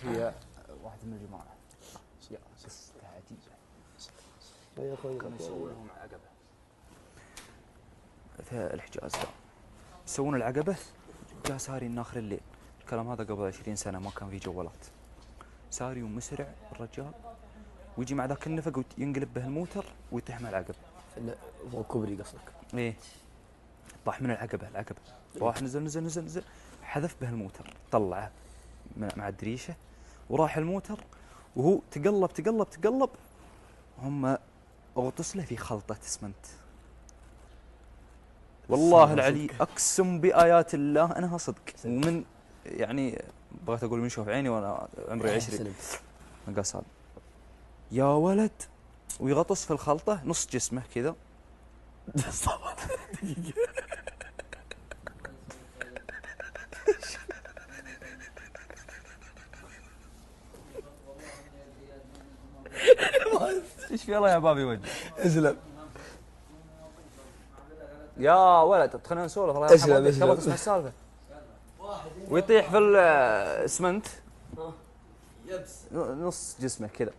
هي واحد من الجماعه يا عتيجه يا اخوي كانوا يسوون لهم عقبه في الحجاز ده يسوون العقبه جاء ساري ناخر الليل. الكلام هذا قبل 20 سنه ما كان في جوالات. ساري ومسرع الرجال ويجي مع ذاك النفق وينقلب به الموتر ويطيح مع العقبه. فوق كوبري قصدك؟ ايه طاح من العقبه راح نزل حذف به الموتر طلعه مع الدريشه وراح الموتر وهو تقلب هم اغطس له في خلطه اسمنت. والله العلي اقسم بايات الله انها صدق. ومن يعني بغيت اقول من شوف عيني وانا عمري 20 قصاد يا ولد ويغطس في الخلطه نص جسمه كذا. ايش في الله يا بابي وجه اسلم يا ولد خلينا نسولف الله يرحمه. تبغى تسمع السالفه ويطيح في الاسمنت يبس نص جسمه كذا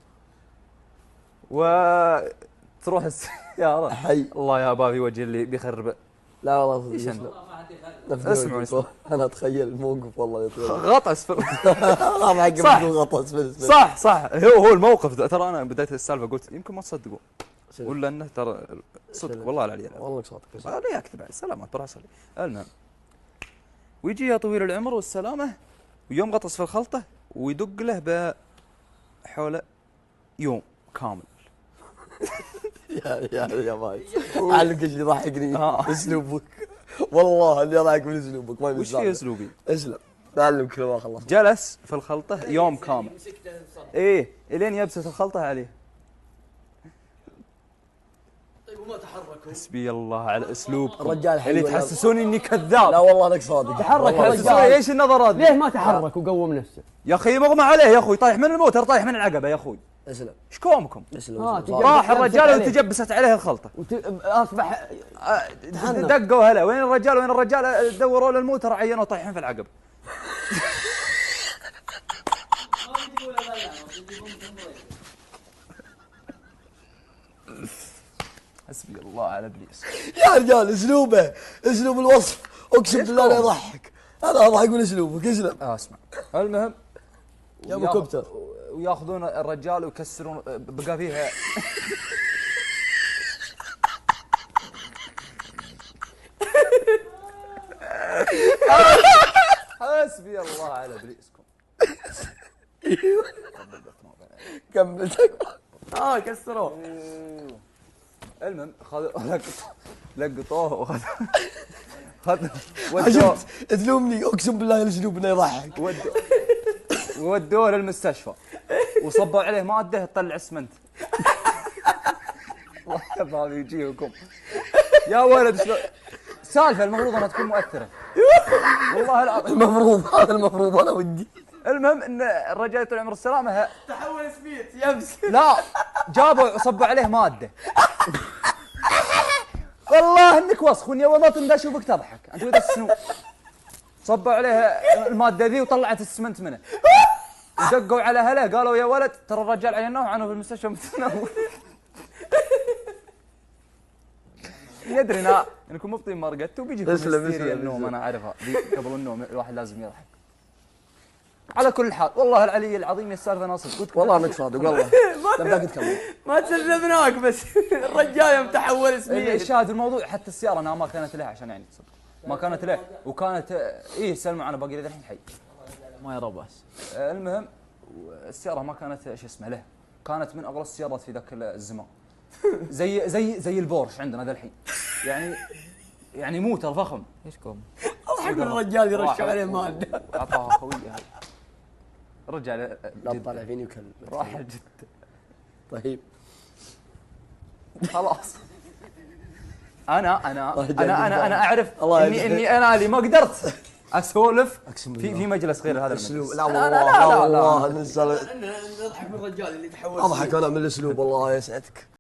وتروح السياره حي الله يا بابي وجه اللي بيخرب. لا والله ايش اسمعوا انا اتخيل الموقف والله غطس في صح صح هو الموقف ترى انا بدايه السالفه قلت يمكن ما تصدقوا ولا انه ترى صدق والله العلي والله صادق لا اكذب سلامات بروح اصلي. المهم ويجي يا طويل العمر والسلامه ويوم غطس في الخلطه ويدق له بحوله يوم كامل. يا ماي اعلمك ايش يضحكني اسلوبك والله اللي يضحك من اسلوبك ما وش في اسلوبي؟ اسلم اعلمك لو ما خلصت. جلس في الخلطه يوم كامل ايه الين يبست الخلطه عليه. طيب وما تحركوا؟ حسبي الله على اسلوب الرجال اللي تحسسوني اني كذاب. لا والله انك صادق. تحرك الرجال ايش النظرات ليه ما تحرك وقوم نفسه؟ يا اخي مغمى عليه يا اخوي طايح من الموتر طايح من العقبه يا اخوي. اسلم ايش كومكم؟ اسلم راح الرجال وتجبست عليه الخلطه اصبح دقوا هلا وين الرجال دوروا له الموتر عينوا طايحين في العقب. حسبي الله على ابليس يا رجال اسلوب الوصف اقسم بالله لا يضحك. انا اضحك من اسلوبك. اسلم اسمع المهم يا ابو كبتر وياخذون الرجال ويكسرون بقى فيها حسبي الله على ابليسكم. كمل كسروه. المهم لقطوه ودوه تلومني اقسم بالله الاسلوب انه يضحك. ودوه للمستشفى وصبوا عليه ماده تطلع اسمنت. الله يبغى يجيكم يا ولد شلون سالفه المفروض انها تكون مؤثره والله العظيم. المفروض انا ودي. المهم ان الرجال طول عمره السلامه تحول سميت يبس. لا جابوا صبوا عليه ماده والله انك وسخ واني اول ما تندى اشوفك تضحك انت ولد السنو. صبوا عليه الماده ذي وطلعت السمنت منه ودقوا على اهله قالوا يا ولد ترى الرجال عينوه عنه في المستشفى متنور. يدري انكم مبطين ما رقدتوا بيجيكم هستيريا النوم انا اعرفها قبل النوم الواحد لازم يضحك. على كل حال والله العلي العظيم السالفه ناصر قلت والله انك صادق والله. بدك تكمل ما تسلمناك بس الرجال يوم تحول سميت. الشاهد الموضوع حتى السياره انها ما كانت له عشان يعني صدق ما كانت له وكانت سلمى انا باقي لي الحين حي ما يرى باس. المهم السياره ما كانت شو اسمه له كانت من اغلى السيارات في ذاك الزمان. زي البورش عندنا ذا الحين يعني موتر فخم. ايش كوم اضحك من الرجال يرشوا عليه ماده اعطاها خويه هاي رجع لا تطلع فيني وكلم راح جدة. طيب خلاص انا اعرف اني انا اللي ما قدرت اسولف في مجلس غير هذا المجلس. لا والله نضحك من الرجال اللي تحول. اضحك انا من الاسلوب والله يسعدك.